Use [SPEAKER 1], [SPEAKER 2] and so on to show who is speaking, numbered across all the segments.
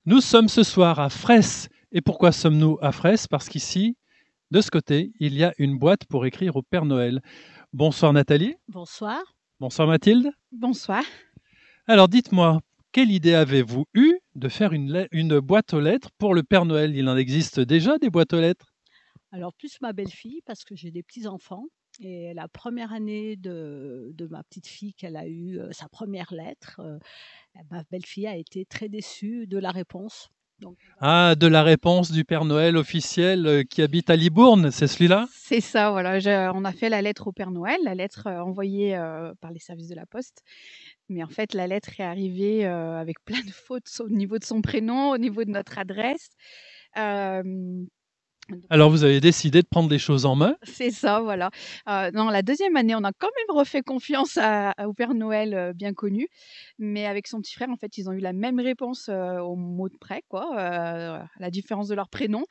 [SPEAKER 1] Nous sommes ce soir à Fraisse. Et pourquoi sommes-nous à Fraisse? Parce qu'ici, de ce côté, il y a une boîte pour écrire au Père Noël. Bonsoir Nathalie.
[SPEAKER 2] Bonsoir.
[SPEAKER 1] Bonsoir Mathilde.
[SPEAKER 2] Bonsoir.
[SPEAKER 1] Alors dites-moi, quelle idée avez-vous eue de faire une boîte aux lettres pour le Père Noël? Il en existe déjà des boîtes aux lettres?
[SPEAKER 2] Alors plus ma belle-fille parce que j'ai des petits-enfants et la première année de ma petite fille qu'elle a eu, sa première lettre, ma belle-fille a été très déçue de la réponse. Donc
[SPEAKER 1] Ah, de la réponse du Père Noël officiel qui habite à Libourne, c'est celui-là?
[SPEAKER 2] c'est ça, voilà, on a fait la lettre au Père Noël, la lettre, envoyée, par les services de la poste. Mais en fait, la lettre est arrivée, avec plein de fautes au niveau de son prénom, au niveau de notre adresse. Hem
[SPEAKER 1] Alors vous avez décidé de prendre les choses en main.
[SPEAKER 2] C'est ça, voilà. Non, la deuxième année, on a quand même refait confiance au Père Noël, bien connu, mais avec son petit frère, en fait, ils ont eu la même réponse, au mot de près, quoi, à la différence de leur prénom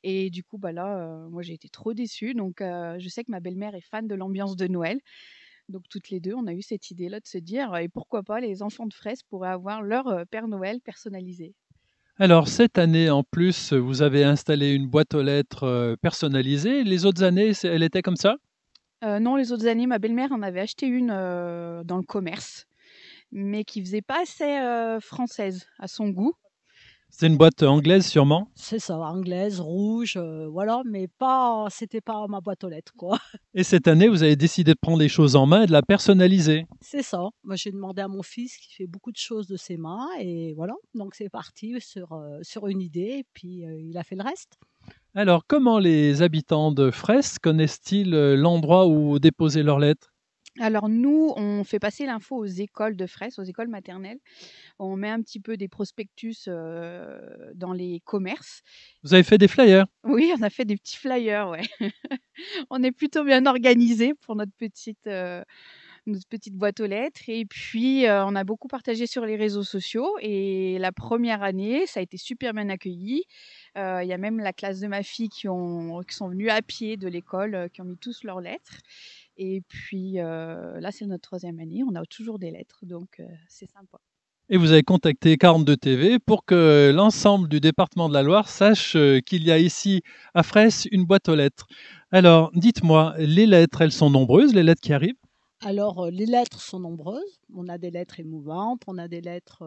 [SPEAKER 2] et du coup, bah, là, moi, j'ai été trop déçue donc je sais que ma belle-mère est fan de l'ambiance de Noël, donc toutes les 2, on a eu cette idée-là de se dire: «Et pourquoi pas les enfants de Fraisse pourraient avoir leur, Père Noël personnalisé?»
[SPEAKER 1] Alors cette année en plus, vous avez installé une boîte aux lettres personnalisée. Les autres années, elle était comme ça?
[SPEAKER 2] Non, les autres années, ma belle-mère en avait acheté une, dans le commerce. Mais qui faisait pas assez, française à son goût.
[SPEAKER 1] C'est une boîte anglaise sûrement.
[SPEAKER 2] C'est ça, anglaise, rouge, voilà, mais pas c'était pas ma boîte aux lettres, quoi.
[SPEAKER 1] Et cette année, vous avez décidé de prendre les choses en main et de la personnaliser.
[SPEAKER 2] C'est ça. Moi, j'ai demandé à mon fils qui fait beaucoup de choses de ses mains et voilà, donc c'est parti sur une idée et puis, il a fait le reste.
[SPEAKER 1] Alors, comment les habitants de Fraisse connaissent-ils l'endroit où déposer leurs lettres?
[SPEAKER 2] Alors nous, on fait passer l'info aux écoles de Fraisse, aux écoles maternelles. On met un petit peu des prospectus, dans les commerces.
[SPEAKER 1] Vous avez fait des flyers.
[SPEAKER 2] Oui, on a fait des petits flyers, ouais. On est plutôt bien organisés pour notre petite boîte aux lettres et puis, on a beaucoup partagé sur les réseaux sociaux et la première année, ça a été super bien accueilli. Il y a même la classe de ma fille qui sont venus à pied de l'école, qui ont mis tous leurs lettres et puis, là, c'est notre troisième année, on a toujours des lettres donc c'est sympa.
[SPEAKER 1] Et vous avez contacté 42 TV pour que l'ensemble du département de la Loire sache qu'il y a ici à Fraisse une boîte aux lettres. Alors, dites-moi, les lettres, elles sont nombreuses, les lettres qui arrivent?
[SPEAKER 2] Alors, les lettres sont nombreuses. On a des lettres émouvantes, on a des lettres,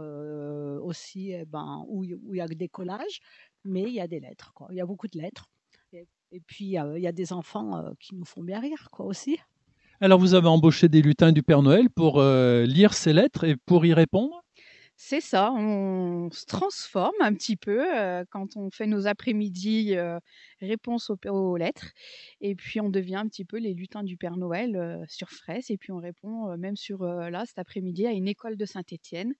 [SPEAKER 2] aussi, ben, où il y a des collages, mais il y a des lettres, quoi. Il y a beaucoup de lettres et puis, il y a des enfants, qui nous font bien rire, quoi, aussi.
[SPEAKER 1] Alors, vous avez embauché des lutins du Père Noël pour lire ces lettres et pour y répondre?
[SPEAKER 2] C'est ça, on se transforme un petit peu, quand on fait nos après-midi, réponses aux lettres et puis on devient un petit peu les lutins du Père Noël, sur Fraisse et puis on répond, même sur, là, cet après-midi, à une école de Saint-Étienne.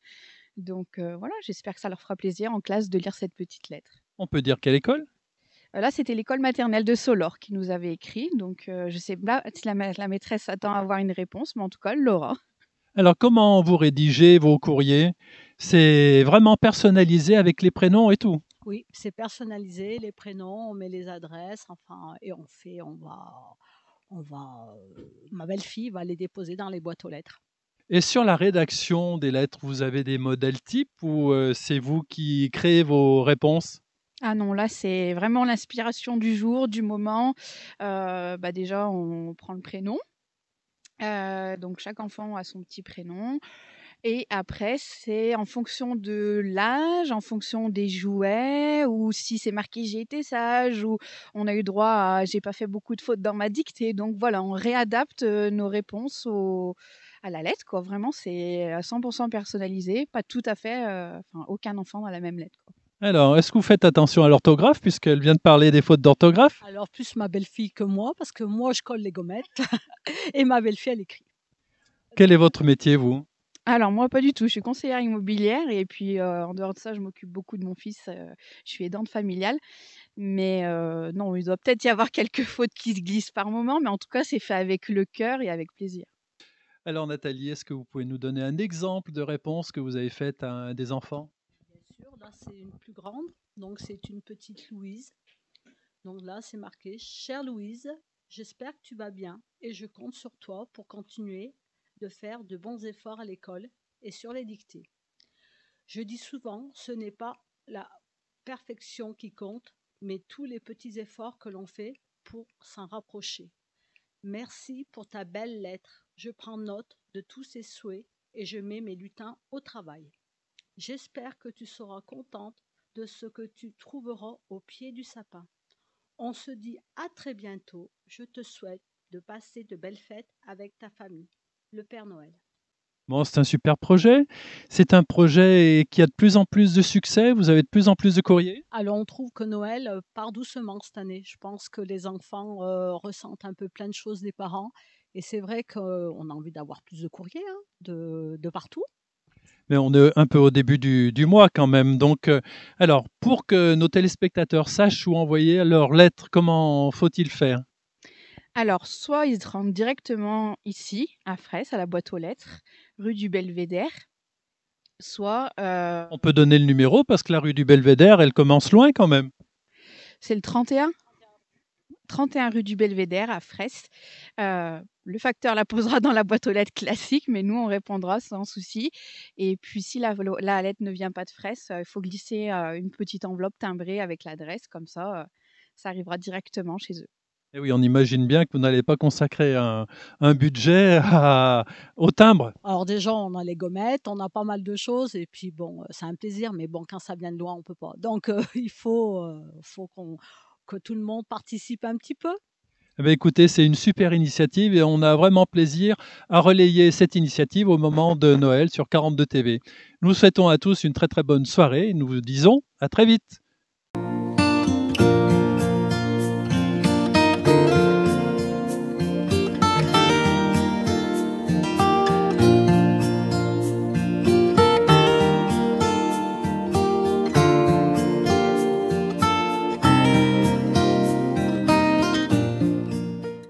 [SPEAKER 2] Donc voilà, j'espère que ça leur fera plaisir en classe de lire cette petite lettre.
[SPEAKER 1] On peut dire quelle école?
[SPEAKER 2] Là, c'était l'école maternelle de Solor qui nous avait écrit, donc je sais pas si la maîtresse attend à avoir une réponse, mais en tout cas, elle l'aura.
[SPEAKER 1] Alors, comment vous rédigez vos courriers? C'est vraiment personnalisé avec les prénoms et tout.
[SPEAKER 2] Oui, c'est personnalisé, les prénoms, on met les adresses, enfin et ma belle-fille va les déposer dans les boîtes aux lettres.
[SPEAKER 1] Et sur la rédaction des lettres, vous avez des modèles types ou c'est vous qui créez vos réponses?
[SPEAKER 2] Ah non, là, c'est vraiment l'inspiration du jour, du moment. Bah, déjà, on prend le prénom, donc chaque enfant a son petit prénom. Et après, c'est en fonction de l'âge, en fonction des jouets, ou si c'est marqué j'ai été sage, ou on a eu droit à j'ai pas fait beaucoup de fautes dans ma dictée. Donc voilà, on réadapte nos réponses à la lettre, quoi. Vraiment, c'est à 100% personnalisé, pas tout à fait, enfin, aucun enfant a la même lettre, quoi.
[SPEAKER 1] Alors, est-ce que vous faites attention à l'orthographe puisqu'elle vient de parler des fautes d'orthographe?
[SPEAKER 2] Alors, plus ma belle-fille que moi, parce que moi, je colle les gommettes et ma belle-fille, elle écrit.
[SPEAKER 1] Quel est votre métier, vous?
[SPEAKER 2] Alors moi, pas du tout. Je suis conseillère immobilière et puis, en dehors de ça, je m'occupe beaucoup de mon fils, je suis aidante familiale. Mais non, il doit peut-être y avoir quelques fautes qui se glissent par moment, mais en tout cas, c'est fait avec le cœur et avec plaisir.
[SPEAKER 1] Alors, Nathalie, est-ce que vous pouvez nous donner un exemple de réponse que vous avez faite à un des enfants?
[SPEAKER 2] Bien sûr, là, c'est une plus grande, donc c'est une petite Louise. Donc là, c'est marqué: «Chère Louise, j'espère que tu vas bien et je compte sur toi pour continuer de faire de bons efforts à l'école et sur les dictées. Je dis souvent, ce n'est pas
[SPEAKER 3] la perfection qui compte, mais tous les petits efforts que l'on fait pour s'en rapprocher. Merci pour ta belle lettre. Je prends note de tous ces souhaits et je mets mes lutins au travail. J'espère que tu seras contente de ce que tu trouveras au pied du sapin. On se dit à très bientôt. Je te souhaite de passer de belles fêtes avec ta famille. Le Père Noël.
[SPEAKER 1] Bon, c'est un super projet. C'est un projet qui a de plus en plus de succès. Vous avez de plus en plus de courriers.
[SPEAKER 3] Alors on trouve que Noël part doucement cette année. Je pense que les enfants ressentent un peu plein de choses des parents. Et c'est vrai qu'on a envie d'avoir plus de courriers hein, de partout.
[SPEAKER 1] Mais on est un peu au début du mois quand même. Donc, alors, pour que nos téléspectateurs sachent où envoyer leurs lettres, comment faut-il faire?
[SPEAKER 2] Alors, soit ils se rendent directement ici, à Fraisse, à la boîte aux lettres, rue du Belvédère, soit
[SPEAKER 1] On peut donner le numéro parce que la rue du Belvédère, elle commence loin quand même.
[SPEAKER 2] c'est le 31 rue du Belvédère à Fraisse. Le facteur la posera dans la boîte aux lettres classique, mais nous, on répondra sans souci. Et puis, si la lettre ne vient pas de Fraisse, il faut glisser une petite enveloppe timbrée avec l'adresse. Comme ça arrivera directement chez eux.
[SPEAKER 1] Et oui, on imagine bien que vous n'allez pas consacrer un budget au timbre.
[SPEAKER 3] Alors déjà, on a les gommettes, on a pas mal de choses et puis bon, c'est un plaisir, mais bon, quand ça vient de loin, on peut pas. Donc il faut que tout le monde participe un petit peu.
[SPEAKER 1] Eh bien, écoutez, c'est une super initiative et on a vraiment plaisir à relayer cette initiative au moment de Noël sur 42 TV. Nous souhaitons à tous une très très bonne soirée et nous vous disons à très vite.